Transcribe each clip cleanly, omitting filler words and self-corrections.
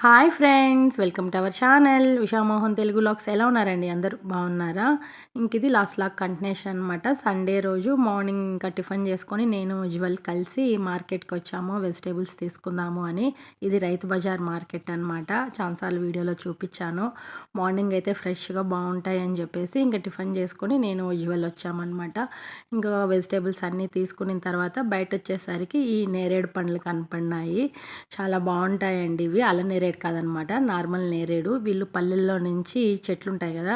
Hi friends, welcome to our channel ఉషామోహన్ Telugu vlogs. ఎలా ఉన్నారండి? అందరూ బాగున్నారా? ఇంక ఇది లాస్ట్ లాగ్ కంటిన్యూషన్ అనమాట. సండే రోజు మార్నింగ్ ఇంకా టిఫిన్ చేసుకొని నేను యూజువల్ కలిసి మార్కెట్కి వచ్చాము వెజిటేబుల్స్ తీసుకుందాము అని. ఇది రైతు బజార్ మార్కెట్ అనమాట. చాలాసార్లు వీడియోలో చూపించాను. మార్నింగ్ అయితే ఫ్రెష్గా బాగుంటాయి అని చెప్పేసి ఇంకా టిఫిన్ చేసుకొని నేను యూజువల్ వచ్చామన్నమాట. ఇంకా వెజిటేబుల్స్ అన్నీ తీసుకున్న తర్వాత బయట వచ్చేసరికి ఈ నేరేడు పండ్లు కనపడినాయి. చాలా బాగుంటాయండి ఇవి. అల్ల నేరేడు కాదనమాట, నార్మల్ నేరేడు. వీళ్ళు పల్లెల్లో నుంచి చెట్లు ఉంటాయి కదా,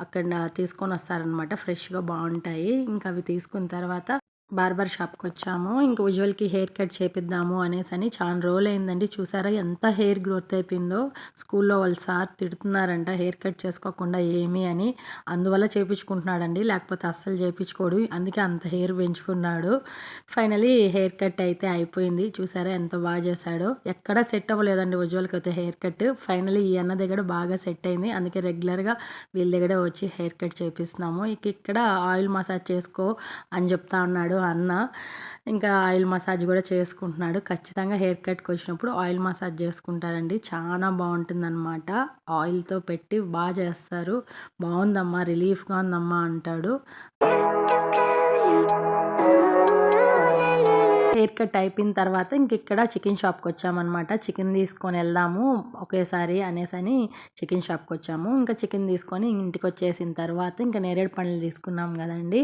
అక్కడ తీసుకొని వస్తారనమాట. ఫ్రెష్గా బాగుంటాయి. ఇంకా అవి తీసుకున్న తర్వాత బార్బర్ షాప్కి వచ్చాము. ఇంక ఉజ్వల్కి హెయిర్ కట్ చేపిద్దాము అనేసి చాలా రోజులు అయిందండి. చూసారా ఎంత హెయిర్ గ్రోత్ అయిపోయిందో. స్కూల్లో వాళ్ళ సార్ తిడుతున్నారంట హెయిర్ కట్ చేసుకోకుండా ఏమి అని. అందువల్ల చేయించుకుంటున్నాడండి, లేకపోతే అస్సలు చేయించుకోడు. అందుకే అంత హెయిర్ పెంచుకున్నాడు. ఫైనలీ హెయిర్ కట్ అయితే అయిపోయింది. చూసారా ఎంత బాగా చేశాడో. ఎక్కడ సెట్ అవ్వలేదండి ఉజ్వల్కి అయితే హెయిర్ కట్. ఫైనలీ ఈ అన్న దగ్గర బాగా సెట్ అయింది. అందుకే రెగ్యులర్గా వీళ్ళ దగ్గర వచ్చి హెయిర్ కట్ చేపిస్తున్నాము. ఇక్కడ ఆయిల్ మసాజ్ చేసుకో అని చెప్తా ఉన్నాడు అన్న. ఇంకా ఆయిల్ మసాజ్ కూడా చేసుకుంటున్నాడు. ఖచ్చితంగా హెయిర్ కట్కి వచ్చినప్పుడు ఆయిల్ మసాజ్ చేసుకుంటారండి. చాలా బాగుంటుంది అనమాట. ఆయిల్తో పెట్టి బాగా చేస్తారు. బాగుందమ్మా, రిలీఫ్గా ఉందమ్మా అంటాడు. హెయిర్ కట్ అయిపోయిన తర్వాత ఇక్కడ చికెన్ షాప్కి వచ్చామన్నమాట. చికెన్ తీసుకొని వెళ్దాము ఒకేసారి అనేసి చికెన్ షాప్కి వచ్చాము. ఇంకా చికెన్ తీసుకొని ఇంటికి వచ్చేసిన తర్వాత ఇంకా నేరేడు పండ్లు తీసుకున్నాం కదండి.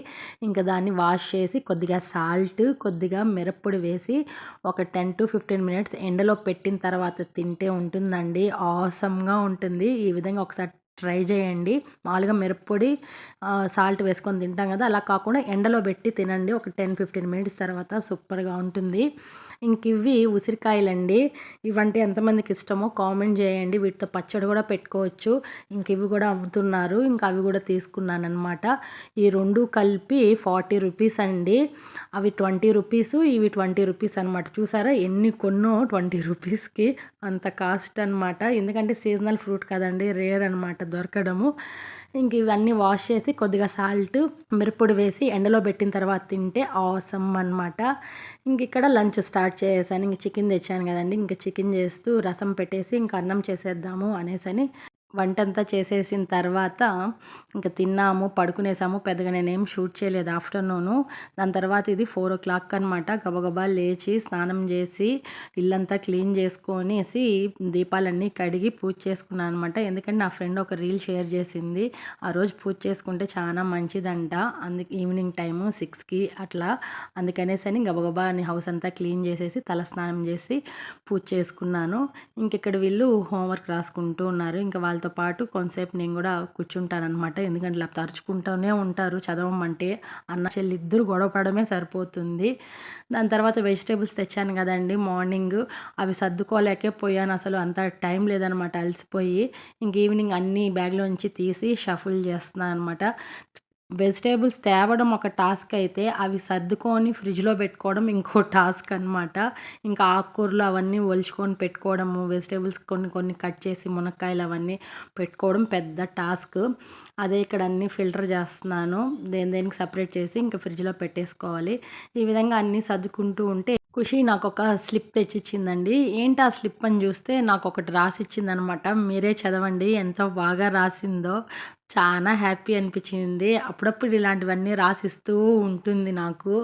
ఇంకా దాన్ని వాష్ చేసి కొద్దిగా సాల్ట్, కొద్దిగా మిరప్పొడి వేసి ఒక 10 to 15 minutes ఎండలో పెట్టిన తర్వాత తింటే ఉంటుందండి. ఆసమ్గా ఉంటుంది. ఈ విధంగా ఒకసారి ట్రై చేయండి. మామూలుగా మిరప్పొడి సాల్ట్ వేసుకొని తింటాం కదా, అలా కాకుండా ఎండలో పెట్టి తినండి. ఒక 10-15 minutes తర్వాత సూపర్గా ఉంటుంది. ఇంక ఇవి ఉసిరికాయలండి. ఇవంటే ఎంతమందికి ఇష్టమో కామెంట్ చేయండి. వీటితో పచ్చడి కూడా పెట్టుకోవచ్చు. ఇంక ఇవి కూడా అమ్ముతున్నారు. ఇంకా అవి కూడా తీసుకున్నాను అనమాట. ఈ రెండు కలిపి 40 rupees అండి. అవి 20 rupees, ఇవి 20 rupees అనమాట. చూసారా ఎన్ని కొన్నో 20 rupeesకి. అంత కాస్ట్ అనమాట. ఎందుకంటే సీజనల్ ఫ్రూట్ కదండి, రేర్ అనమాట దొరకడము. ఇంక ఇవన్నీ వాష్ చేసి కొద్దిగా సాల్ట్, మిరప్పొడి వేసి ఎండలో పెట్టిన తర్వాత తింటే ఆసమ్ అనమాట. ఇంక ఇక్కడ లంచ్ స్టార్ట్ చేసాను. ఇంక చికెన్ తెచ్చాను కదండి. ఇంక చికెన్ చేస్తూ రసం పెట్టేసి ఇంక అన్నం చేసేద్దాము అనేసి వంటంతా చేసేసిన తర్వాత ఇంకా తిన్నాము, పడుకునేసాము. పెద్దగా నేనేం షూట్ చేయలేదు ఆఫ్టర్నూను. దాని తర్వాత ఇది 4 o'clock అనమాట. గబగబా లేచి స్నానం చేసి ఇల్లంతా క్లీన్ చేసుకొనేసి దీపాలన్నీ కడిగి పూజ చేసుకున్నాను అనమాట. ఎందుకంటే నా ఫ్రెండ్ ఒక రీల్ షేర్ చేసింది, ఆ రోజు పూజ చేసుకుంటే చాలా మంచిదంట. అందుకే ఈవినింగ్ టైము 6కి అట్లా. అందుకనేసి గబగబా హౌస్ అంతా క్లీన్ చేసేసి తలస్నానం చేసి పూజ చేసుకున్నాను. ఇక్కడ వీళ్ళు హోంవర్క్ రాసుకుంటూ ఉన్నారు. ఇంకా వాళ్ళతో పాటు కొంతసేపు నేను కూడా కూర్చుంటానమాట. ఎందుకంటే ఇలా తరుచుకుంటూనే ఉంటారు చదవమంటే. అన్న చెల్లి ఇద్దరు గొడవ పడమే సరిపోతుంది. దాని తర్వాత వెజిటేబుల్స్ తెచ్చాను కదండి మార్నింగ్, అవి సర్దుకోలేకే పోయాను. అసలు అంత టైం లేదనమాట, అలసిపోయి. ఈవినింగ్ అన్నీ బ్యాగ్లోంచి తీసి షఫుల్ చేస్తున్నాను అనమాట. వెజిటేబుల్స్ తేవడం ఒక టాస్క్ అయితే, అవి సర్దుకొని ఫ్రిడ్జ్లో పెట్టుకోవడం ఇంకో టాస్క్ అనమాట. ఇంకా ఆకుకూరలు అవన్నీ ఒలుచుకొని పెట్టుకోవడము, వెజిటేబుల్స్ కొన్ని కొన్ని కట్ చేసి మునక్కాయలు అవన్నీ పెట్టుకోవడం పెద్ద టాస్క్. అదే ఇక్కడ అన్నీ ఫిల్టర్ చేస్తున్నాను. దేనికి సపరేట్ చేసి ఇంకా ఫ్రిడ్జ్లో పెట్టేసుకోవాలి. ఈ విధంగా అన్నీ సర్దుకుంటూ ఉంటే ఖుషి నాకు ఒక స్లిప్ తెచ్చిచ్చిందండి. ఏంటి ఆ స్లిప్ అని చూస్తే నాకు ఒకటి రాసిచ్చిందనమాట. మీరే చదవండి ఎంత బాగా రాసిందో. చాలా హ్యాపీ అనిపించింది. అప్పుడప్పుడు ఇలాంటివన్నీ రాసిస్తూ ఉంటుంది నాకు.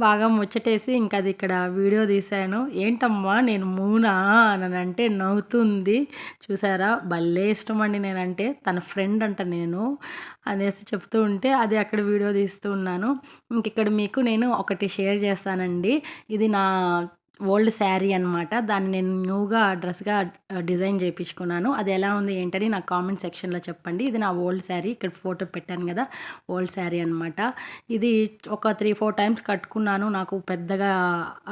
బాగా ముచ్చటేసి ఇంకా అది ఇక్కడ వీడియో తీశాను. ఏంటమ్మా నేను మూనా అని అంటే నవ్వుతుంది. చూసారా భలే ఇష్టం అండి నేనంటే. తన ఫ్రెండ్ అంట నేను అనేసి చెప్తూ ఉంటే అది అక్కడ వీడియో తీస్తూ ఉన్నాను. ఇక్కడ మీకు నేను ఒకటి షేర్ చేస్తానండి. ఇది నా ఓల్డ్ శారీ అనమాట. దాన్ని నేను న్యూగా డ్రెస్గా డిజైన్ చేయించుకున్నాను. అది ఎలా ఉంది ఏంటని నాకు కామెంట్ సెక్షన్లో చెప్పండి. ఇది నా ఓల్డ్ శారీ. ఇక్కడ ఫోటో పెట్టాను కదా, ఓల్డ్ శారీ అనమాట. ఇది ఒక 3-4 times కట్టుకున్నాను. నాకు పెద్దగా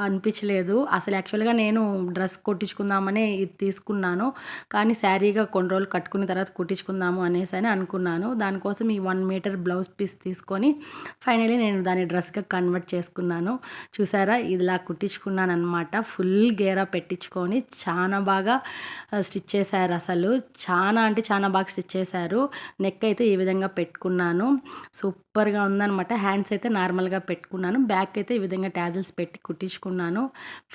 అనిపించలేదు. అసలు యాక్చువల్గా నేను డ్రెస్ కుట్టించుకుందామని ఇది తీసుకున్నాను. కానీ శారీగా కొన్ని రోజులు కట్టుకున్న తర్వాత కుట్టించుకుందాము అనేసి అనుకున్నాను. దానికోసం ఈ 1 meter బ్లౌజ్ పీస్ తీసుకొని ఫైనలీ నేను దాన్ని డ్రెస్గా కన్వర్ట్ చేసుకున్నాను. చూసారా ఇదిలా కుట్టించుకున్నాను అనమాట. అనమాట. ఫుల్ గేరా పెట్టించుకొని చాలా బాగా స్టిచ్ చేశారు. అసలు చాలా అంటే చాలా బాగా స్టిచ్ చేశారు. నెక్ అయితే ఈ విధంగా పెట్టుకున్నాను. సూపర్గా ఉందనమాట. హ్యాండ్స్ అయితే నార్మల్గా పెట్టుకున్నాను. బ్యాక్ అయితే ఈ విధంగా టాజిల్స్ పెట్టి కుట్టించుకున్నాను.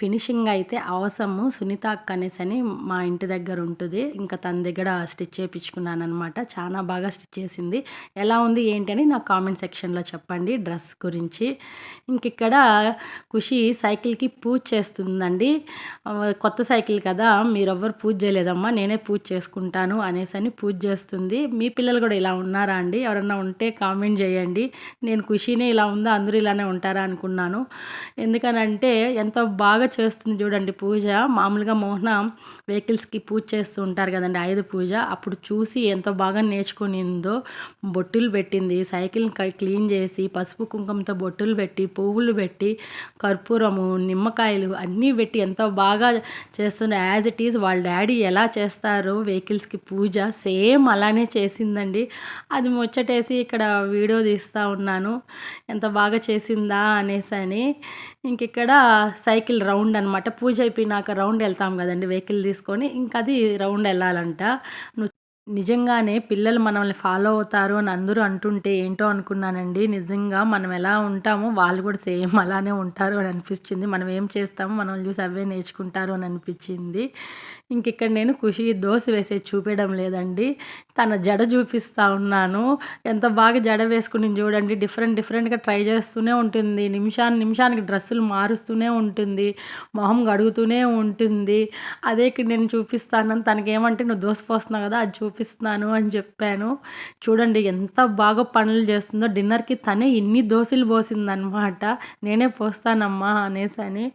ఫినిషింగ్ అయితే అవసరము. సునీత అక్క అనేసి మా ఇంటి దగ్గర ఉంటుంది. ఇంకా తన దగ్గర స్టిచ్ చేయించుకున్నాను అనమాట. చాలా బాగా స్టిచ్ చేసింది. ఎలా ఉంది ఏంటి అని నా కామెంట్ సెక్షన్లో చెప్పండి డ్రెస్ గురించి. ఇంక ఇక్కడ ఖుషి సైకిల్కి పూజ చేస్తుందండి. కొత్త సైకిల్ కదా, మీరెవ్వరు పూజ చేయలేదమ్మా, నేనే పూజ చేసుకుంటాను అనేసి పూజ చేస్తుంది. మీ పిల్లలు కూడా ఇలా ఉన్నారా అండి? ఎవరన్నా ఉంటే కామెంట్ చేయండి. నేను ఖుషినే ఇలా ఉందా, అందరూ ఇలానే ఉంటారా అనుకున్నాను. ఎందుకనంటే ఎంతో బాగా చేస్తుంది చూడండి పూజ. మామూలుగా మోహన వెహికల్స్కి పూజ చేస్తూ ఉంటారు కదండి, ఆయుధ పూజ. అప్పుడు చూసి ఎంతో బాగా నేర్చుకునిందో. బొట్టులు పెట్టింది, సైకిల్ని క్లీన్ చేసి పసుపు కుంకుమతో బొట్టులు పెట్టి పువ్వులు పెట్టి కర్పూరము నిమ్మకాయలు అన్నీ పెట్టి ఎంతో బాగా చేస్తుంది. యాజ్ ఇట్ ఈజ్ వాళ్ళ డాడీ ఎలా చేస్తారు వెహికల్స్కి పూజ సేమ్ అలానే చేసిందండి. అది ముచ్చటేసి ఇక్కడ వీడియో తీస్తూ ఉన్నాను, ఎంత బాగా చేసిందా అనేసి. ఇంక ఇక్కడ సైకిల్ రౌండ్ అనమాట. పూజ అయిపోయినాక రౌండ్ వెళ్తాం కదండి వెహికల్ తీసుకొని, ఇంక అది రౌండ్ వెళ్ళాలంట. నిజంగానే పిల్లలు మనల్ని ఫాలో అవుతారు అని అందరూ అంటుంటే ఏంటో అనుకున్నానండి. నిజంగా మనం ఎలా ఉంటామో వాళ్ళు కూడా సేమ్ అలానే ఉంటారు అని అనిపించింది. మనం ఏం చేస్తామో మనల్ని చూసి అవే నేర్చుకుంటారు అని అనిపించింది. ఇక్కడ నేను ఖుషి దోశ వేసేది చూపించడం లేదండి, తన జడ చూపిస్తూ ఉన్నాను. ఎంత బాగా జడ వేసుకుని చూడండి. డిఫరెంట్గా ట్రై చేస్తూనే ఉంటుంది. నిమిషానికి డ్రెస్సులు మారుస్తూనే ఉంటుంది, మొహం గడుగుతూనే ఉంటుంది. అదే ఇక్కడ నేను చూపిస్తాను. తనకేమంటే నువ్వు దోశ పోస్తున్నావు కదా, అది చూపిస్తున్నాను అని చెప్పాను. చూడండి ఎంత బాగా పనులు చేస్తుందో. డిన్నర్కి తనే ఇన్ని దోశలు పోసిందనమాట. నేనే పోస్తానమ్మా అనేసి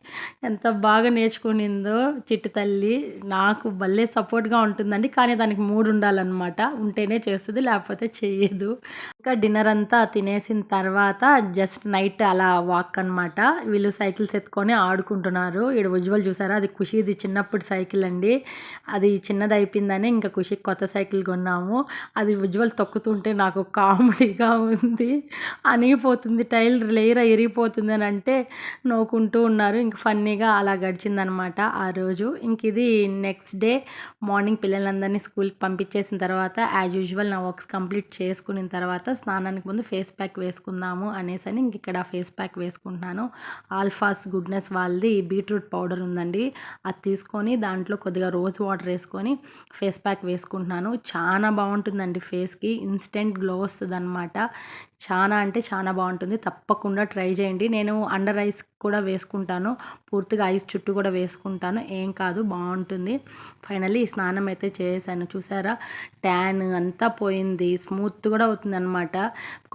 ఎంత బాగా నేర్చుకునిందో చిట్టి తల్లి. నాకు భలే సపోర్ట్గా ఉంటుందండి. కానీ దానికి మూడు ఉండాలన్నమాట, ఉంటేనే చేస్తుంది, లేకపోతే చెయ్యదు. ఇంకా డిన్నర్ అంతా తినేసిన తర్వాత జస్ట్ నైట్ అలా వాక్ అనమాట. వీళ్ళు సైకిల్స్ ఎత్తుకొని ఆడుకుంటున్నారు. ఇక్కడ ఉజ్వల్ చూసారా, అది ఖుషిది చిన్నప్పుడు సైకిల్ అండి. అది చిన్నది అయిపోయిందని ఇంకా ఖుషికి కొత్త సైకిల్ కొన్నాము. అది ఉజ్వల్ తొక్కుతుంటే నాకు కామెడీగా ఉంది. అనిగిపోతుంది, టైల్ లేయర్ ఇరిగిపోతుంది అని అంటే నవ్వుకుంటూ ఉన్నారు. ఇంక ఫన్నీగా అలా గడిచిందనమాట ఆ రోజు. ఇంక ఇది నెక్స్ట్ డే మార్నింగ్ పిల్లలందరినీ స్కూల్కి పంపించేసిన తర్వాత యాజ్ యూజువల్ నా వర్క్స్ కంప్లీట్ చేసుకున్న తర్వాత స్నానానికి ముందు ఫేస్ ప్యాక్ వేసుకుందాము అనేసి ఇంక ఇక్కడ ఫేస్ ప్యాక్ వేసుకుంటున్నాను. ఆల్ఫాస్ గుడ్నెస్ వాళ్ళది బీట్రూట్ పౌడర్ ఉందండి, అది తీసుకొని దాంట్లో కొద్దిగా రోజ్ వాటర్ వేసుకొని ఫేస్ ప్యాక్ వేసుకుంటున్నాను. చాలా బాగుంటుందండి, ఫేస్కి ఇన్స్టెంట్ గ్లో వస్తుంది అనమాట. చాలా అంటే చాలా బాగుంటుంది, తప్పకుండా ట్రై చేయండి. నేను అండర్ ఐస్ కూడా వేసుకుంటాను, పూర్తిగా ఐస్ చుట్టూ కూడా వేసుకుంటాను, ఏం కాదు, బాగుంటుంది. ఫైనల్లీ స్నానం అయితే చేశాను. చూసారా, ట్యాన్ అంతా పోయింది, స్మూత్ కూడా అవుతుంది అనమాట,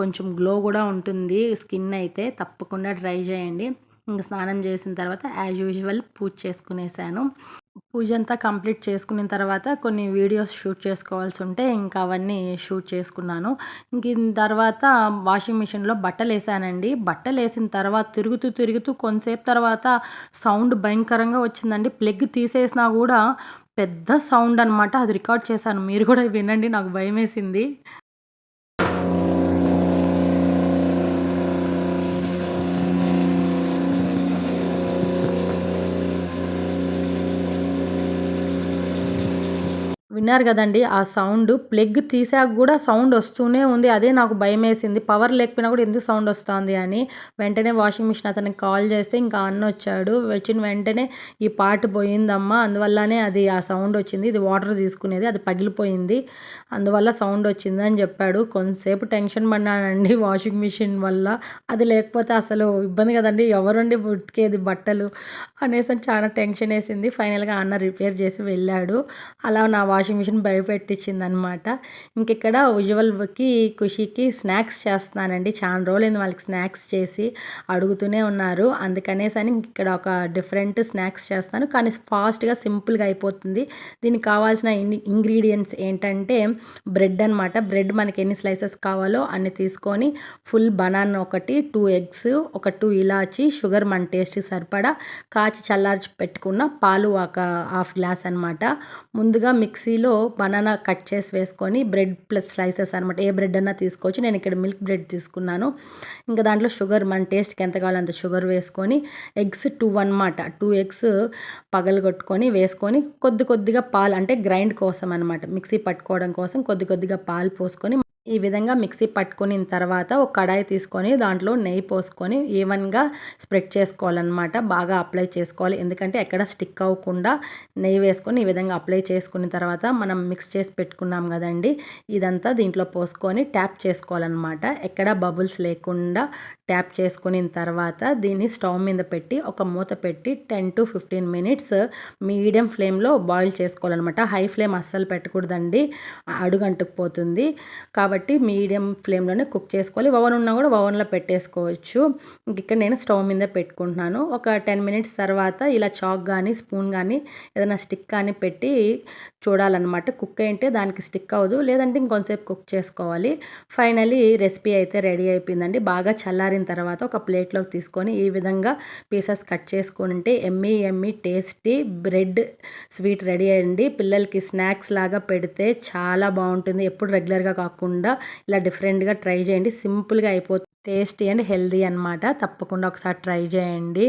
కొంచెం గ్లో కూడా ఉంటుంది స్కిన్ అయితే. తప్పకుండా ట్రై చేయండి. ఇంకా స్నానం చేసిన తర్వాత యాజ్ యూజువల్ పూజ చేసుకునేసాను. పూజ అంతా కంప్లీట్ చేసుకున్న తర్వాత కొన్ని వీడియోస్ షూట్ చేసుకోవాల్సి ఉంటే ఇంకా అవన్నీ షూట్ చేసుకున్నాను. ఇంక తర్వాత వాషింగ్ మిషన్లో బట్టలు వేసానండి. బట్టలు వేసిన తర్వాత తిరుగుతూ కొంతసేపు తర్వాత సౌండ్ భయంకరంగా వచ్చిందండి. ప్లగ్ తీసేసినా కూడా పెద్ద సౌండ్ అనమాట. అది రికార్డ్ చేశాను, మీరు కూడా వినండి, నాకు భయం వేసింది. విన్నారు కదండి ఆ సౌండ్. ప్లగ్ తీసాక కూడా సౌండ్ వస్తూనే ఉంది. అదే నాకు భయం వేసింది, పవర్ లేకపోయినా కూడా ఎందుకు సౌండ్ వస్తుంది అని. వెంటనే వాషింగ్ మిషన్ అతనికి కాల్ చేస్తే ఇంకా అన్న వచ్చాడు. వచ్చిన వెంటనే ఈ పార్ట్ పోయిందమ్మా, అందువల్లనే అది ఆ సౌండ్ వచ్చింది, ఇది వాటర్ తీసుకునేది, అది పగిలిపోయింది, అందువల్ల సౌండ్ వచ్చింది అని చెప్పాడు. కొంతసేపు టెన్షన్ పడినానండి వాషింగ్ మిషన్ వల్ల. అది లేకపోతే అసలు ఇబ్బంది కదండి, ఎవరండి ఉతికేది బట్టలు అనేసి చాలా టెన్షన్ వేసింది. ఫైనల్గా అన్న రిపేర్ చేసి వెళ్ళాడు. అలా నా వాషింగ్ మిషన్ భయపెట్టించింది అనమాట. ఇంక ఇక్కడ ఉజ్వల్కి ఖుషికి స్నాక్స్ చేస్తున్నానండి. చాలా రోజులైంది వాళ్ళకి స్నాక్స్ చేసి, అడుగుతూనే ఉన్నారు. అందుకనేసి ఇక్కడ ఒక డిఫరెంట్ స్నాక్స్ చేస్తాను, కానీ ఫాస్ట్గా సింపుల్గా అయిపోతుంది. దీనికి కావాల్సిన ఇంగ్రీడియంట్స్ ఏంటంటే బ్రెడ్ అనమాట. బ్రెడ్ మనకి ఎన్ని స్లైసెస్ కావాలో అన్ని తీసుకొని, ఫుల్ బనానా ఒకటి, 2 ఎగ్స్, ఒక 2 ఇలాచి, షుగర్ మన టేస్ట్కి సరిపడా, కాచి చల్లార్చి పెట్టుకున్న పాలు ఒక హాఫ్ గ్లాస్ అనమాట. ముందుగా మిక్సీ మిక్సీలో బనానా కట్ చేసి వేసుకొని బ్రెడ్ ప్లస్ స్లైసెస్ అనమాట, ఏ బ్రెడ్ అన్నా తీసుకోవచ్చు. నేను ఇక్కడ మిల్క్ బ్రెడ్ తీసుకున్నాను. ఇంకా దాంట్లో షుగర్ మన టేస్ట్కి ఎంత కావాలో అంత షుగర్ వేసుకొని, ఎగ్స్ 2 అనమాట, 2 ఎగ్స్ పగలగొట్టుకొని వేసుకొని, కొద్దిగా పాలు అంటే గ్రైండ్ కోసం అనమాట, మిక్సీ పట్టుకోవడం కోసం కొద్దిగా పాలు పోసుకొని ఈ విధంగా మిక్సీ పట్టుకున్న తర్వాత ఒక కడాయి తీసుకొని దాంట్లో నెయ్యి పోసుకొని ఈవెన్గా స్ప్రెడ్ చేసుకోవాలన్నమాట. బాగా అప్లై చేసుకోవాలి, ఎందుకంటే ఎక్కడ స్టిక్ అవ్వకుండా నెయ్యి వేసుకొని ఈ విధంగా అప్లై చేసుకున్న తర్వాత మనం మిక్స్ చేసి పెట్టుకున్నాం కదండి, ఇదంతా దీంట్లో పోసుకొని ట్యాప్ చేసుకోవాలన్నమాట. ఎక్కడ బబుల్స్ లేకుండా ట్యాప్ చేసుకున్న తర్వాత దీన్ని స్టవ్ మీద పెట్టి ఒక మూత పెట్టి 10 to 15 minutes మీడియం ఫ్లేమ్లో బాయిల్ చేసుకోవాలన్నమాట. హై ఫ్లేమ్ అస్సలు పెట్టకూడదండి, అడుగంటుకుపోతుంది. కాబట్టి మీడియం ఫ్లేమ్లోనే కుక్ చేసుకోవాలి. ఓవెన్ ఉన్నా కూడా ఓవెన్లో పెట్టేసుకోవచ్చు. ఇక్కడ నేను స్టవ్ మీద పెట్టుకుంటున్నాను. ఒక 10 minutes తర్వాత ఇలా చాక్ కానీ స్పూన్ కానీ ఏదైనా స్టిక్ కానీ పెట్టి చూడాలన్నమాట. కుక్ అయితే దానికి స్టిక్ అవ్వదు, లేదంటే ఇంకొంతసేపు కుక్ చేసుకోవాలి. ఫైనలీ రెసిపీ అయితే రెడీ అయిపోయిందండి. బాగా చల్లారిన తర్వాత ఒక ప్లేట్లోకి తీసుకొని ఈ విధంగా పీసెస్ కట్ చేసుకుంటే Emmy tasty bread sweet ready అయ్యండి. పిల్లలకి స్నాక్స్ లాగా పెడితే చాలా బాగుంటుంది. ఎప్పుడు రెగ్యులర్గా కాకుండా ఇలా డిఫరెంట్గా ట్రై చేయండి. సింపుల్గా అయిపోతుంది, టేస్టీ అండ్ హెల్దీ అనమాట. తప్పకుండా ఒకసారి ట్రై చేయండి.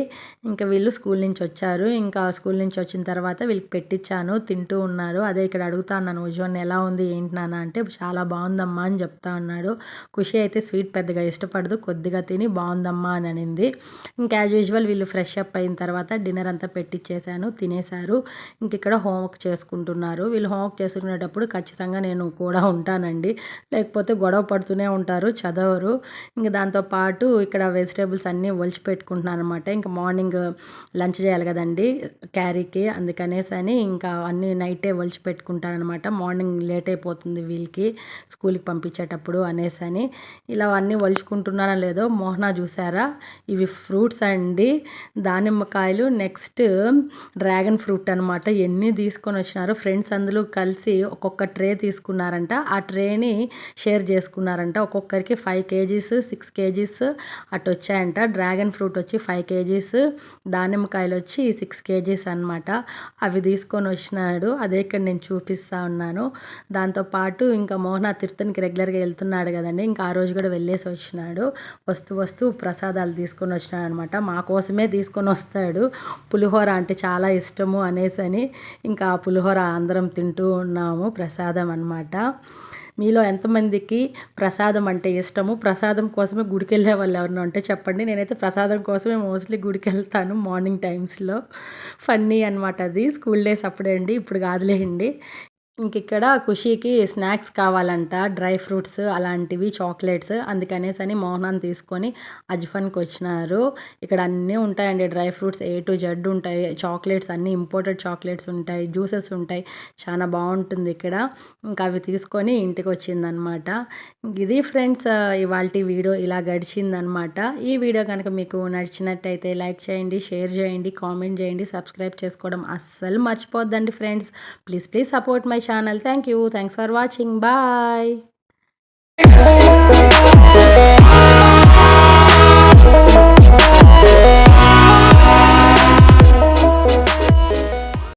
ఇంకా వీళ్ళు స్కూల్ నుంచి వచ్చారు. ఇంకా స్కూల్ నుంచి వచ్చిన తర్వాత వీళ్ళకి పెట్టించాను, తింటూ ఉన్నారు. అదే ఇక్కడ అడుగుతా ఉన్నాను, ఉజ్వన్ ఎలా ఉంది ఏంటి నాన్న అంటే చాలా బాగుందమ్మా అని చెప్తా ఉన్నాడు. ఖుషి అయితే స్వీట్ పెద్దగా ఇష్టపడదు, కొద్దిగా తిని బాగుందమ్మా అని అనింది. ఇంకా యాజ్ యూజువల్ వీళ్ళు ఫ్రెష్ అప్ అయిన తర్వాత డిన్నర్ అంతా పెట్టించేసాను, తినేశారు. ఇంక ఇక్కడ హోంవర్క్ చేసుకుంటున్నారు. వీళ్ళు హోంవర్క్ చేసుకునేటప్పుడు ఖచ్చితంగా నేను కూడా ఉంటానండి, లేకపోతే గొడవ పడుతూనే ఉంటారు, చదవరు. ఇంకా దాంతోపాటు ఇక్కడ వెజిటేబుల్స్ అన్నీ ఒలిచి పెట్టుకుంటున్నాను అనమాట. ఇంకా మార్నింగ్ లంచ్ చేయాలి కదండి క్యారీకి, అందుకనేసి అని ఇంకా అన్నీ నైటే ఒలిచి పెట్టుకుంటాను అనమాట. మార్నింగ్ లేట్ అయిపోతుంది వీళ్ళకి స్కూల్కి పంపించేటప్పుడు అనేసి అని. ఇలా అన్నీ ఒలుచుకుంటున్నానో లేదో మోహన చూసారా, ఇవి ఫ్రూట్స్ అండి, దానిమ్మకాయలు, నెక్స్ట్ డ్రాగన్ ఫ్రూట్ అనమాట. ఎన్ని తీసుకొని వచ్చినారు ఫ్రెండ్స్ అందరూ కలిసి ఒక్కొక్క ట్రే తీసుకున్నారంట. ఆ ట్రేని షేర్ చేసుకున్నారంట. ఒక్కొక్కరికి 5 kgs 6 kgs అటు వచ్చాయంట. డ్రాగన్ ఫ్రూట్ వచ్చి 5 kgs, దానిమ్మకాయలు వచ్చి 6 kgs అనమాట. అవి తీసుకొని వచ్చినాడు, అదే ఇక్కడ నేను చూపిస్తూ ఉన్నాను. దాంతోపాటు ఇంకా మోహన తిరుతనికి రెగ్యులర్గా వెళ్తున్నాడు కదండి, ఇంకా ఆ రోజు కూడా వెళ్ళేసి వచ్చినాడు. వస్తూ ప్రసాదాలు తీసుకొని వచ్చినాడు అనమాట. మా కోసమే తీసుకొని వస్తాడు. పులిహోర అంటే చాలా ఇష్టము అనేసి అని ఇంకా ఆ పులిహోర అందరం తింటూ ఉన్నాము, ప్రసాదం అనమాట. మీలో ఎంతమందికి ప్రసాదం అంటే ఇష్టము, ప్రసాదం కోసమే గుడికి వెళ్ళే వాళ్ళు ఎవరైనా ఉంటే చెప్పండి. నేనైతే ప్రసాదం కోసమే మోస్ట్లీ గుడికి వెళ్తాను మార్నింగ్ టైమ్స్లో. ఫన్నీ అనమాట, అది స్కూల్ డేస్ అప్పుడే అండి, ఇప్పుడు కాదులేండి. ఇంక ఇక్కడ ఖుషీకి స్నాక్స్ కావాలంట, డ్రై ఫ్రూట్స్ అలాంటివి, చాక్లెట్స్. అందుకనేసి అని మోహనాన్ని తీసుకొని అజ్ఫన్కి వచ్చినారు. ఇక్కడ అన్నీ ఉంటాయండి, dry fruits A to Z ఉంటాయి, చాక్లెట్స్ అన్నీ ఇంపోర్టెడ్ చాక్లెట్స్ ఉంటాయి, జ్యూసెస్ ఉంటాయి, చాలా బాగుంటుంది ఇక్కడ. ఇంకా అవి తీసుకొని ఇంటికి వచ్చిందనమాట. ఇది ఫ్రెండ్స్ ఇవాల్టి వీడియో ఇలా గడిచిందనమాట. ఈ వీడియో కనుక మీకు నచ్చినట్టయితే లైక్ చేయండి, షేర్ చేయండి, కామెంట్ చేయండి, సబ్స్క్రైబ్ చేసుకోవడం అస్సలు మర్చిపోద్దండి friends. Please support my channel. Thank you. Thanks for watching. Bye.